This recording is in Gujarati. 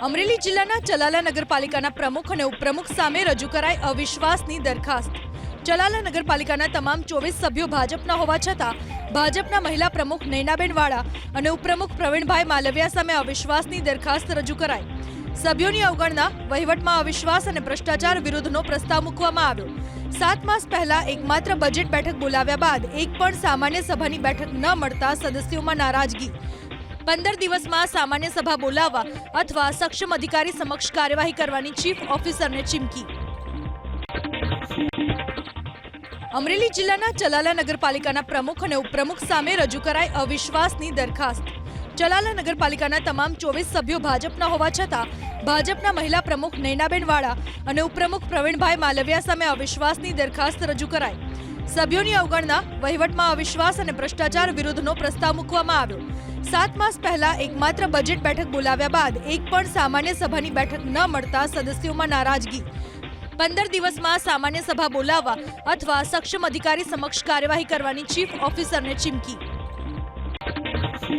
અમરેલી જિલ્લાના ચલાલા નગરપાલિકાના પ્રમુખ અને ઉપપ્રમુખ સામે રજૂ કરાઈ અવિશ્વાસની દરખાસ્ત। ચલાલા નગરપાલિકાના તમામ 24 સભ્યો ભાજપના હોવા છતાં ભાજપના મહિલા પ્રમુખ નૈનાબેન વાળા અને ઉપપ્રમુખ પ્રવીણભાઈ માલવિયા સામે અવિશ્વાસની દરખાસ્ત રજૂ કરાઈ। સભ્યોની અવગણના, વહીવટમાં અવિશ્વાસ અને ભ્રષ્ટાચાર વિરુદ્ધનો પ્રસ્તાવ મૂકવામાં આવ્યો। 7 માસ પહેલા એકમાત્ર બજેટ બેઠક બોલાવ્યા બાદ એક પણ સામાન્ય સભાની બેઠક ન મળતા સદસ્યોમાં નારાજગી। 15 દિવસમાં સામાન્ય સભા બોલાવવા અથવા સક્ષમ અધિકારી સમક્ષ કાર્યવાહી કરવાની ચીફ ઓફિસરને ચીમકી। અમરેલી જિલ્લાના ચલાલા નગરપાલિકાના પ્રમુખ અને ઉપપ્રમુખ સામે રજૂ કરાઈ અવિશ્વાસની દરખાસ્ત। ચલાલા નગરપાલિકાના તમામ 24 સભ્યો ભાજપના હોવા છતાં ભાજપના મહિલા પ્રમુખ નૈનાબેન વાળા અને ઉપપ્રમુખ પ્રવીણભાઈ માલવિયા સામે અવિશ્વાસની દરખાસ્ત રજૂ કરાઈ। સભ્યોની અવગણના, વહીવટમાં અવિશ્વાસ અને ભ્રષ્ટાચાર વિરુદ્ધનો પ્રસ્તાવ મૂકવામાં આવ્યો। 7 માસ પહેલા એકમાત્ર બજેટ બેઠક બોલાવ્યા બાદ એક પણ સામાન્ય સભાની બેઠક ન મળતા સદસ્યોમાં નારાજગી। 15 દિવસમાં સામાન્ય સભા બોલાવવા અથવા સક્ષમ અધિકારી સમક્ષ કાર્યવાહી કરવાની ચીફ ઓફિસરને ચીમકી।